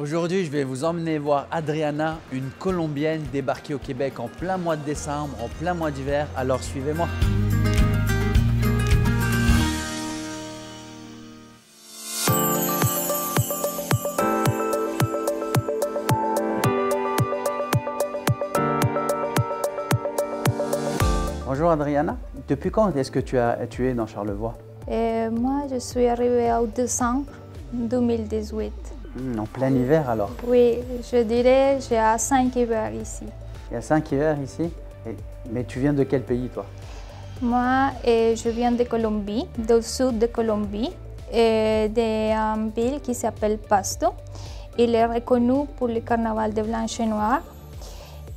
Aujourd'hui, je vais vous emmener voir Adriana, une Colombienne débarquée au Québec en plein mois de décembre, en plein mois d'hiver. Alors suivez-moi. Bonjour Adriana, depuis quand est-ce que tu es dans Charlevoix? Moi, je suis arrivée en décembre 2018. En plein hiver alors? Oui, je dirais j'ai 5 hivers ici. Il y a 5 hivers ici? Mais tu viens de quel pays toi? Moi, je viens de Colombie, du sud de Colombie, d'une ville qui s'appelle Pasto. Il est reconnu pour le carnaval de blanche et noire.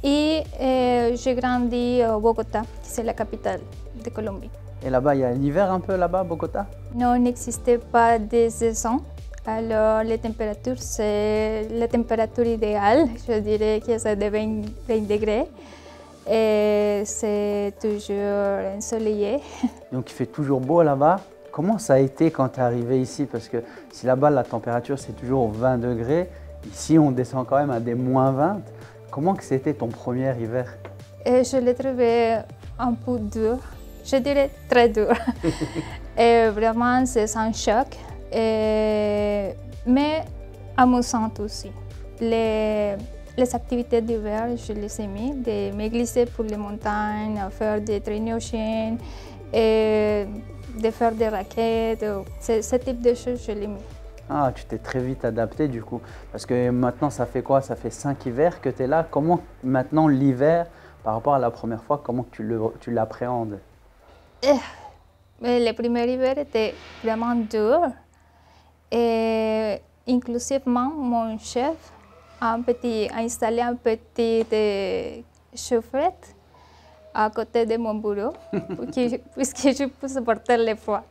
Et j'ai grandi à Bogota, qui c'est la capitale de Colombie. Et là-bas, il y a l'hiver un peu là-bas, Bogota? Non, il n'existait pas de saison. Alors, les températures, c'est la température idéale. Je dirais que c'est de 20 degrés. Et c'est toujours ensoleillé. Donc, il fait toujours beau là-bas. Comment ça a été quand tu es arrivé ici? Parce que si là-bas, la température, c'est toujours 20 degrés, ici, on descend quand même à des moins 20. Comment que c'était ton premier hiver? Je l'ai trouvé un peu dur. Je dirais très dur. Et vraiment, c'est un choc. Mais amusante aussi. Les activités d'hiver, je les ai mis, de me glisser pour les montagnes, à faire des traînées aux chaînes, et de faire des raquettes. Ce type de choses, je l'ai mis. Ah, tu t'es très vite adapté du coup. Parce que maintenant, ça fait quoi? Ça fait 5 hivers que tu es là. Comment maintenant l'hiver, par rapport à la première fois, comment tu l'appréhendes? Le premier hiver était vraiment dur. Et inclusivement, mon chef a installé un petit chaufferette à côté de mon bureau, puisque je peux supporter le froid.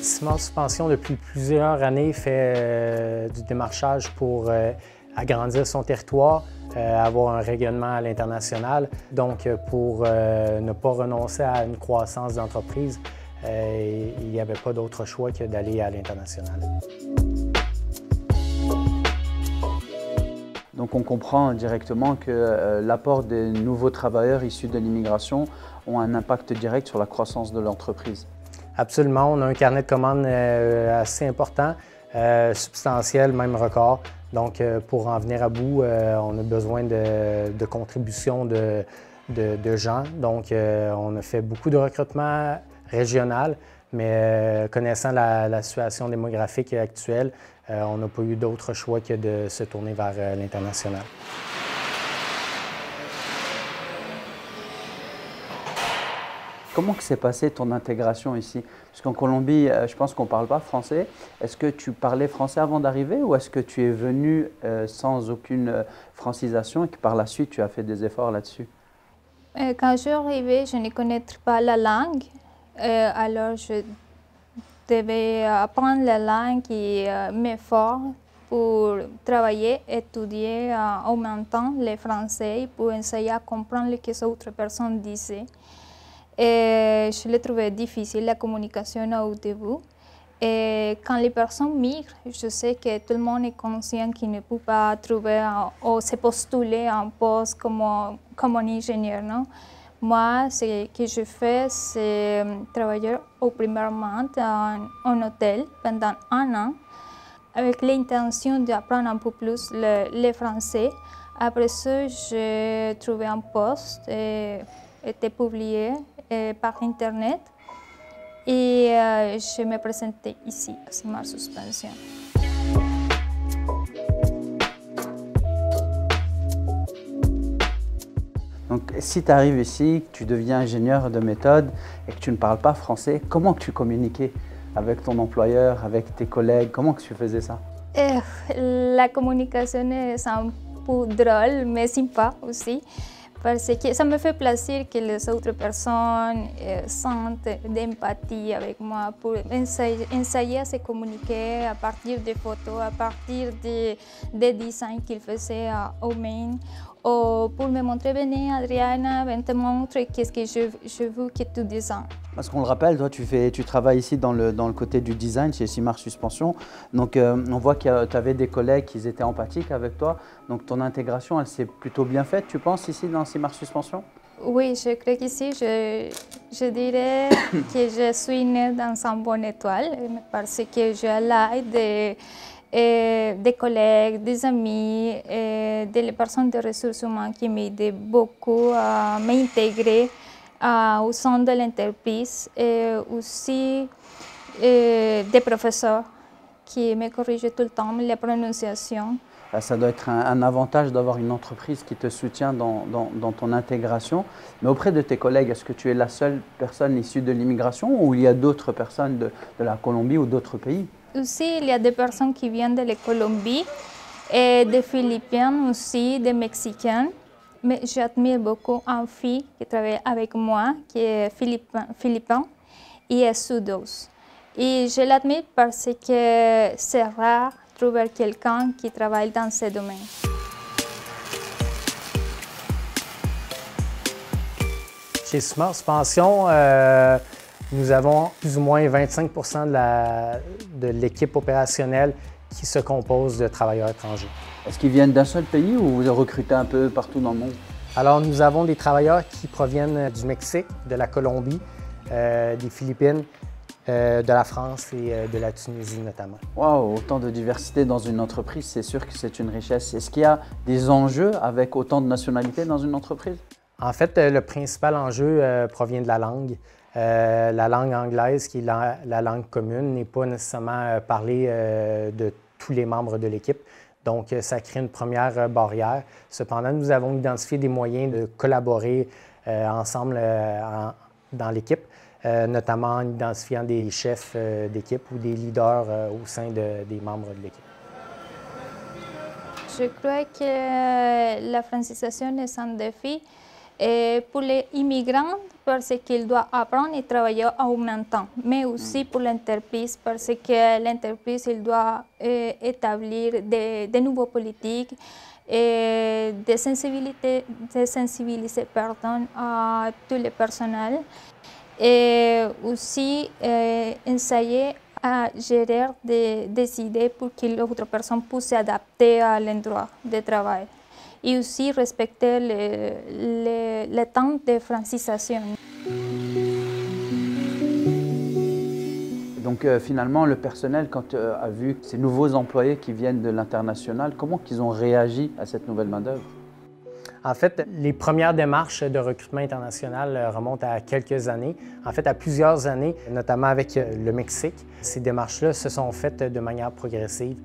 Ciment Suspension, depuis plusieurs années, fait du démarchage pour agrandir son territoire, avoir un rayonnement à l'international. Donc, pour ne pas renoncer à une croissance d'entreprise, il n'y avait pas d'autre choix que d'aller à l'international. Donc on comprend directement que l'apport des nouveaux travailleurs issus de l'immigration ont un impact direct sur la croissance de l'entreprise. Absolument, on a un carnet de commandes assez important, substantiel, même record. Donc pour en venir à bout, on a besoin de contributions de gens. Donc on a fait beaucoup de recrutement régional, mais connaissant la situation démographique actuelle, on n'a pas eu d'autre choix que de se tourner vers l'international. Comment s'est passée ton intégration ici? Parce qu'en Colombie, je pense qu'on ne parle pas français. Est-ce que tu parlais français avant d'arriver ou est-ce que tu es venu sans aucune francisation et que par la suite tu as fait des efforts là-dessus? Quand je suis arrivée, je ne connaissais pas la langue. Alors je devais apprendre la langue et m'efforcer pour travailler, étudier en même temps le français pour essayer à comprendre ce que les autres personnes disaient. Et je l'ai trouvé difficile, la communication au début. Et quand les personnes migrent, je sais que tout le monde est conscient qu'il ne peut pas trouver ou se postuler à un poste comme un ingénieur. Non? Moi, ce que je fais, c'est travailler premièrement dans un hôtel pendant 1 an avec l'intention d'apprendre un peu plus le français. Après ça, j'ai trouvé un poste et été publié par Internet et je me présentais ici à Ciment Suspension. Donc si tu arrives ici, que tu deviens ingénieur de méthode et que tu ne parles pas français, comment que tu communiquais avec ton employeur, avec tes collègues? Comment que tu faisais ça? La communication est un peu drôle, mais sympa aussi. Parce que ça me fait plaisir que les autres personnes sentent d'empathie avec moi pour essayer à se communiquer à partir des photos, à partir des designs qu'ils faisaient eux-mêmes ou pour me montrer, venez Adriana, viens te montrer qu'est-ce que je veux que tu dises. Parce qu'on le rappelle, toi tu travailles ici dans le côté du design chez Simard Suspension. Donc on voit que tu avais des collègues qui étaient empathiques avec toi. Donc ton intégration, elle s'est plutôt bien faite, tu penses, ici dans Simard Suspension? Oui, je crois qu'ici, je dirais que je suis née dans une bonne étoile parce que j'ai l'aide des collègues, des amis, des personnes de ressources humaines qui m'aident beaucoup à m'intégrer au sein de l'entreprise et aussi des professeurs qui me corrigent tout le temps les prononciations. Ça doit être un avantage d'avoir une entreprise qui te soutient dans ton intégration. Mais auprès de tes collègues, est-ce que tu es la seule personne issue de l'immigration ou il y a d'autres personnes de la Colombie ou d'autres pays? Aussi, il y a des personnes qui viennent de la Colombie, et des Philippines aussi, des Mexicains. Mais j'admire beaucoup une fille qui travaille avec moi, qui est philippine et est suédoise. Et je l'admire parce que c'est rare de trouver quelqu'un qui travaille dans ce domaine. Chez Simard Suspension, nous avons plus ou moins 25% de l'équipe opérationnelle qui se compose de travailleurs étrangers. Est-ce qu'ils viennent d'un seul pays ou vous recrutez un peu partout dans le monde? Alors, nous avons des travailleurs qui proviennent du Mexique, de la Colombie, des Philippines, de la France et de la Tunisie notamment. Wow, autant de diversité dans une entreprise, c'est sûr que c'est une richesse. Est-ce qu'il y a des enjeux avec autant de nationalités dans une entreprise? En fait, le principal enjeu provient de la langue. La langue anglaise, qui est la langue commune, n'est pas nécessairement parlée de tous les membres de l'équipe. Donc, ça crée une première barrière. Cependant, nous avons identifié des moyens de collaborer ensemble dans l'équipe, notamment en identifiant des chefs d'équipe ou des leaders au sein des membres de l'équipe. Je crois que la francisation est un défi pour les immigrants parce qu'ils doivent apprendre et travailler en même temps, mais aussi pour l'entreprise parce que l'entreprise doit établir de nouvelles politiques et de sensibiliser à tout le personnel et aussi essayer à gérer des idées pour que l'autre personne puisse s'adapter à l'endroit de travail. Et aussi respecter le temps de francisation. Donc finalement, le personnel, quand a vu ces nouveaux employés qui viennent de l'international, comment ils ont réagi à cette nouvelle main-d'œuvre? En fait, les premières démarches de recrutement international remontent à quelques années, en fait à plusieurs années, notamment avec le Mexique. Ces démarches-là se sont faites de manière progressive.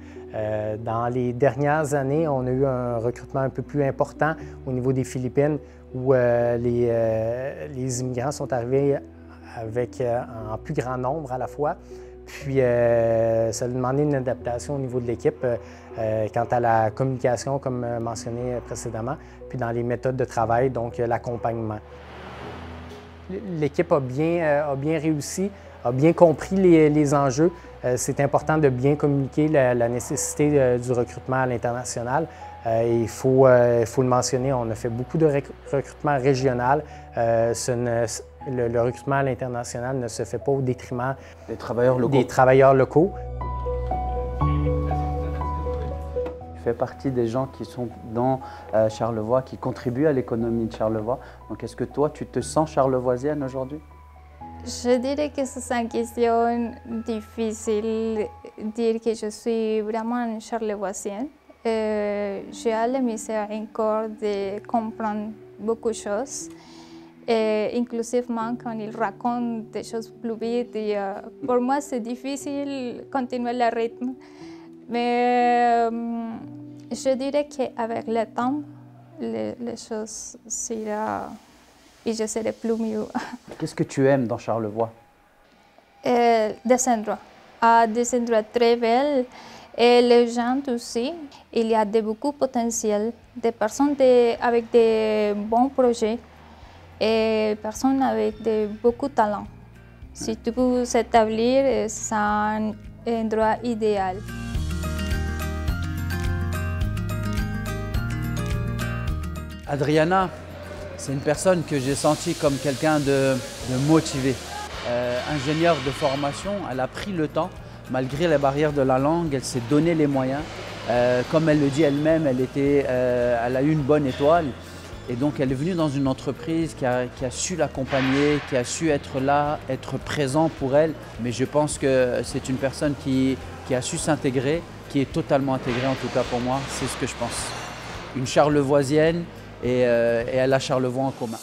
Dans les dernières années, on a eu un recrutement un peu plus important au niveau des Philippines où les immigrants sont arrivés avec en plus grand nombre à la fois. Puis, ça a demandé une adaptation au niveau de l'équipe quant à la communication, comme mentionné précédemment, puis dans les méthodes de travail, donc l'accompagnement. L'équipe a bien réussi, a bien compris les enjeux. C'est important de bien communiquer la nécessité du recrutement à l'international. Il faut le mentionner, on a fait beaucoup de recrutement régional. Le recrutement à l'international ne se fait pas au détriment des travailleurs locaux. Tu fais partie des gens qui sont dans Charlevoix, qui contribuent à l'économie de Charlevoix. Donc est-ce que toi, tu te sens charlevoisienne aujourd'hui? Je dirais que c'est une question difficile de dire que je suis vraiment charlevoisienne. J'ai la misère encore de comprendre beaucoup de choses. Inclusivement quand il raconte des choses plus vite. Pour moi, c'est difficile de continuer le rythme. Mais je dirais qu'avec le temps, les choses seront et je serai plus mieux. Qu'est-ce que tu aimes dans Charlevoix? Des endroits très belles. Et les gens aussi, il y a beaucoup de potentiel, des personnes avec de bons projets. Et personnes avec beaucoup de talent. Si tu peux s'établir, c'est un endroit idéal. Adriana, c'est une personne que j'ai sentie comme quelqu'un de motivé. Ingénieure de formation, elle a pris le temps, malgré les barrières de la langue, elle s'est donné les moyens. Comme elle le dit elle-même, elle a eu une bonne étoile. Et donc elle est venue dans une entreprise qui a su l'accompagner, qui a su être là, être présent pour elle. Mais je pense que c'est une personne qui a su s'intégrer, qui est totalement intégrée en tout cas pour moi, c'est ce que je pense. Une charlevoisienne et elle a Charlevoix en commun.